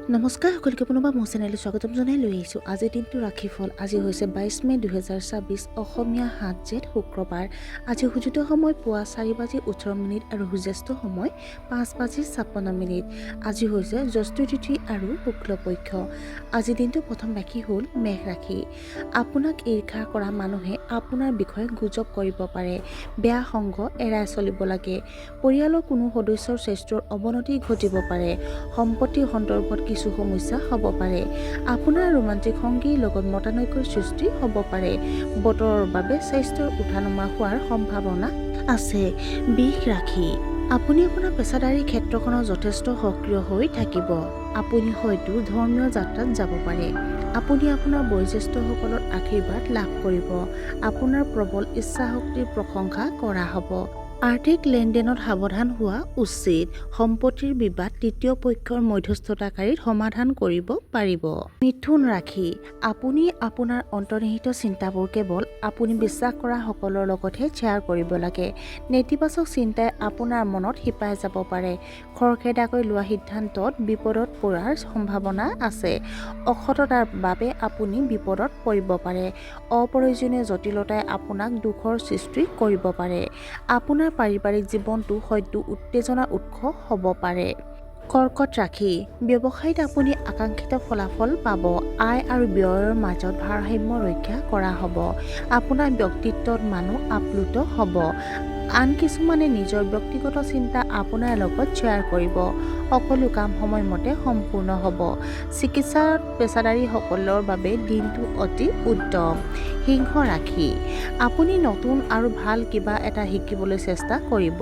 নমস্কাৰ সকলোকে পুনৰবাৰ মোৰ চেনেললৈ স্বাগতম জনাই লৈ আহিছোঁ আজিৰ দিনটো ৰাশিফল। আজি হৈছে 22 মে 2026 অসমীয়া 7 জেঠ শুক্ৰবাৰ। আজি সূৰ্যোদয় সময় পুৱা 4:18 আৰু সূৰ্যাস্ত সময় 5:56। আজি হৈছে জ্যৈষ্ঠ তিথি আৰু শুক্লপক্ষ। আজিৰ দিনটো প্ৰথম ৰাশি হ'ল মেঘ ৰাশি। আপোনাক ঈৰ্ষা কৰা মানুহে আপোনাৰ বিষয়ে গুজব কৰিব পাৰে। বেয়া সংগ এৰাই চলিব লাগে। পৰিয়ালৰ কোনো সদস্যৰ স্বাস্থ্যৰ অৱনতি ঘটিব পাৰে। সম্পত্তি সন্দৰ্ভত কিছু সমস্যা হ'ব পাৰে। আপোনাৰ ৰোমান্টিক সংগীৰ লগত মতানৈক্যৰ সৃষ্টি হ'ব পাৰে। বতৰৰ বাবে স্বাস্থ্যৰ উঠানমা হোৱাৰ সম্ভাৱনা আছে। বৃষ ৰাশি। আপুনি আপোনাৰ পেছাদাৰী ক্ষেত্ৰখনত যথেষ্ট সক্ৰিয় হৈ থাকিব। আপুনি হয়তো ধৰ্মীয় যাত্ৰাত যাব পাৰে। আপুনি আপোনাৰ বয়োজ্যেষ্ঠসকলৰ আশীৰ্বাদ লাভ কৰিব। আপোনাৰ প্ৰবল ইচ্ছাশক্তিৰ প্ৰশংসা কৰা হ'ব। আৰ্থিক লেনদেনত সাৱধান হোৱা উচিত। সম্পত্তিৰ বিবাদ তৃতীয় পক্ষৰ মধ্যস্থতাকাৰীত সমাধান কৰিব পাৰিব। মিথুন ৰাশি। আপুনি আপোনাৰ অন্তৰ্নিহিত চিন্তাবোৰ কেৱল আপুনি বিশ্বাস কৰা সকলৰ লগতহে শ্বেয়াৰ কৰিব লাগে। নেতিবাচক চিন্তাই আপোনাৰ মনত শিপাই যাব পাৰে। খৰখেদাকৈ লোৱা সিদ্ধান্তত বিপদত পৰাৰ সম্ভাৱনা আছে। অসততাৰ বাবে আপুনি বিপদত পৰিব পাৰে। অপ্ৰয়োজনীয় জটিলতাই আপোনাক দুখৰ সৃষ্টি কৰিব পাৰে। আপোনাৰ পাৰিবাৰিক জীৱনটো হয়তো উত্তেজনাৰ উৎস হ'ব পাৰে। কৰ্কট ৰাশি। ব্যৱসায়ত আপুনি আকাংক্ষিত ফলাফল পাব। আয় আৰু ব্যয়ৰ মাজত ভাৰসাম্য ৰক্ষা কৰা হ'ব। আপোনাৰ ব্যক্তিত্বত মানুহ আপ্লুত হ'ব। আন কিছুমানে নিজৰ ব্যক্তিগত চিন্তা আপোনাৰ লগত শ্বেয়াৰ কৰিব। সকলো কাম সময়মতে সম্পূৰ্ণ হ'ব। চিকিৎসাত পেছাদাৰীসকলৰ বাবে দিনটো অতি উত্তম। সিংহ ৰাশি। আপুনি নতুন আৰু ভাল কিবা এটা শিকিবলৈ চেষ্টা কৰিব।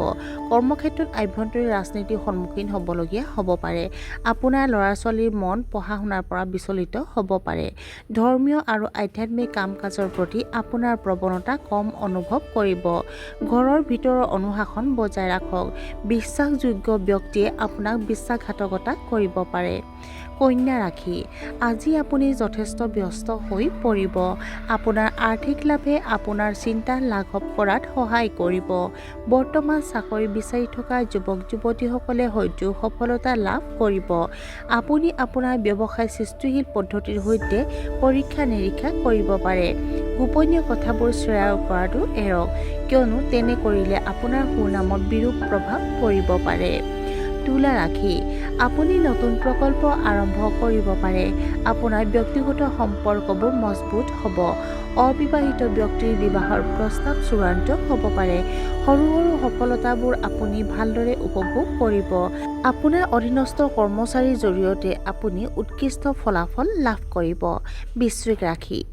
কৰ্মক্ষেত্ৰত আভ্যন্তৰীণ ৰাজনীতিৰ সন্মুখীন হ'বলগীয়া হ'ব পাৰে। আপোনাৰ ল'ৰা-ছোৱালীৰ মন পঢ়া-শুনাৰ পৰা বিচলিত হ'ব পাৰে। ধৰ্মীয় আৰু আধ্যাত্মিক কাম-কাজৰ প্ৰতি আপোনাৰ প্ৰৱণতা কম অনুভৱ কৰিব। ঘৰৰ ভিতৰৰ অনুশাসন বজাই ৰাখক। বিশ্বাসযোগ্য ব্যক্তিয়ে আপোনাক বিশ্বাসঘাতকতা কৰিব পাৰে। কন্যা ৰাশি। আজি আপুনি যথেষ্ট ব্যস্ত হৈ পৰিব। আপোনাৰ আৰ্থিক লাভে আপোনাৰ চিন্তা লাঘৱ কৰাত সহায় কৰিব। বৰ্তমান চাকৰি বিচাৰি থকা যুৱক-যুৱতীসকলে হয়তো সফলতা লাভ কৰিব। আপুনি আপোনাৰ ব্যৱসায় সৃষ্টিশীল পদ্ধতিৰ সৈতে পৰীক্ষা-নিৰীক্ষা কৰিব পাৰে। গোপনীয় কথাবোৰ শ্বেয়াৰ কৰাটো এৰক, কিয়নো তেনে কৰিলে আপোনাৰ সুনামত বিৰূপ প্ৰভাৱ পৰিব পাৰে। তুলা ৰাশি। আপুনি নতুন প্ৰকল্প আৰম্ভ কৰিব পাৰে। আপোনাৰ ব্যক্তিগত সম্পৰ্কবোৰ মজবুত হ'ব। অবিবাহিত ব্যক্তিৰ বিবাহৰ প্ৰস্তাৱ চূড়ান্ত হ'ব পাৰে। সৰু সৰু সফলতাবোৰ আপুনি ভালদৰে উপভোগ কৰিব। আপোনাৰ অধীনস্থ কৰ্মচাৰীৰ জৰিয়তে আপুনি উৎকৃষ্ট ফলাফল লাভ কৰিব। বৃশ্চিক ৰাশি।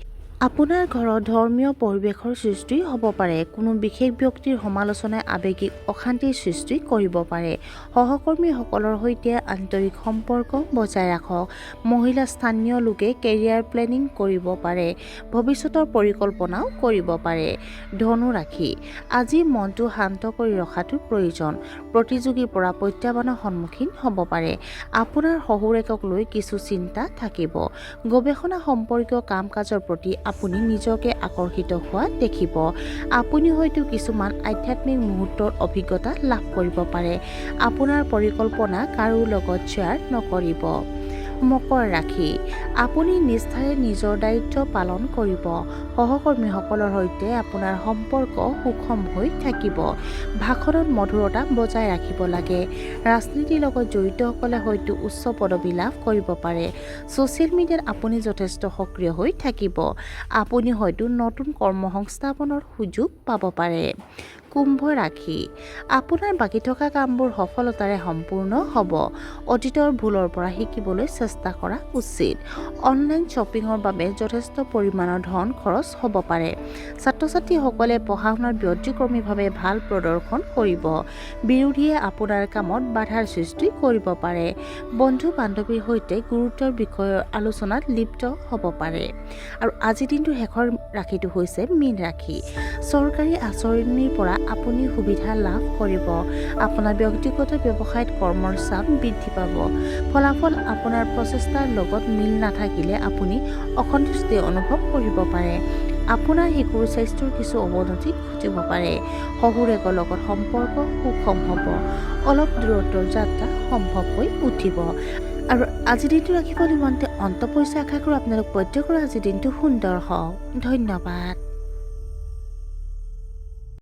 আপোনাৰ ঘৰত ধৰ্মীয় পৰিৱেশৰ সৃষ্টি হ'ব পাৰে। কোনো বিশেষ ব্যক্তিৰ সমালোচনাই আৱেগিক অশান্তিৰ সৃষ্টি কৰিব পাৰে। সহকৰ্মীসকলৰ সৈতে আন্তৰিক সম্পৰ্ক বজাই ৰাখক। মহিলা স্থানীয় লোকে কেৰিয়াৰ প্লেনিং কৰিব পাৰে। ভৱিষ্যতৰ পৰিকল্পনাও কৰিব পাৰে। ধনু ৰাশি। আজি মনটো শান্ত কৰি ৰখাটো প্ৰয়োজন। প্ৰতিযোগীৰ পৰা প্ৰত্যাহ্বানৰ সন্মুখীন হ'ব পাৰে। আপোনাৰ শহুৰেকক লৈ কিছু চিন্তা থাকিব। গৱেষণা সম্পৰ্কীয় কাম-কাজৰ প্ৰতি আপুনি নিজকে আকৰ্ষিত হোৱা দেখিব। আপুনি হয়তো কিছুমান আধ্যাত্মিক মুহূৰ্তৰ অভিজ্ঞতা লাভ কৰিব পাৰে। আপোনাৰ পৰিকল্পনা কাৰো লগত শ্বেয়াৰ নকৰিব। মকৰ ৰাশি। আপুনি নিষ্ঠাৰে নিজৰ দায়িত্ব পালন কৰিব। সহকৰ্মীসকলৰ সৈতে আপোনাৰ সম্পৰ্ক সুষম হৈ থাকিব। ভাষণত মধুৰতা বজাই ৰাখিব লাগে। ৰাজনীতিৰ লগত জড়িতসকলে হয়তো উচ্চ পদবী লাভ কৰিব পাৰে। ছ'চিয়েল মিডিয়াত আপুনি যথেষ্ট সক্ৰিয় হৈ থাকিব। আপুনি হয়তো নতুন কৰ্মসংস্থাপনৰ সুযোগ পাব পাৰে। কুম্ভ ৰাশি। আপোনাৰ বাকী থকা কামবোৰ সফলতাৰে সম্পূৰ্ণ হ'ব। অতীতৰ ভুলৰ পৰা শিকিবলৈ চেষ্টা কৰা উচিত। অনলাইন শ্বপিঙৰ বাবে যথেষ্ট পৰিমাণৰ ধন খৰচ হ'ব পাৰে। ছাত্ৰ-ছাত্ৰীসকলে পঢ়া-শুনাত ব্যতিক্ৰমীভাৱে ভাল প্ৰদৰ্শন কৰিব। বিৰোধীয়ে আপোনাৰ কামত বাধাৰ সৃষ্টি কৰিব পাৰে। বন্ধু-বান্ধৱীৰ সৈতে গুৰুতৰ বিষয়ৰ আলোচনাত লিপ্ত হ'ব পাৰে। আৰু আজিৰ দিনটোৰ শেষৰ ৰাশিটো হৈছে মীন ৰাশি। চৰকাৰী আঁচনিৰ পৰা আপুনি সুবিধা লাভ কৰিব। আপোনাৰ ব্যক্তিগত ব্যৱসায়ত কৰ্মৰ চাপ বৃদ্ধি পাব। ফলাফল আপোনাৰ প্ৰচেষ্টাৰ লগত মিল নাথাকিলে আপুনি অসন্তুষ্টি অনুভৱ কৰিব পাৰে। আপোনাৰ শিশুৰ স্বাস্থ্যৰ কিছু অৱনতি ঘটিব পাৰে। শহুৰেকৰ লগত সম্পৰ্ক সুষম হ'ব। অলপ দূৰত্বৰ যাত্ৰা সম্ভৱ হৈ উঠিব। আৰু আজিৰ দিনটো ৰাখিব নিমন্তে অন্ত পৰিছে আশা কৰোঁ আপোনালোক প্ৰত্যেকৰে আজিৰ দিনটো সুন্দৰ হওক ধন্যবাদ।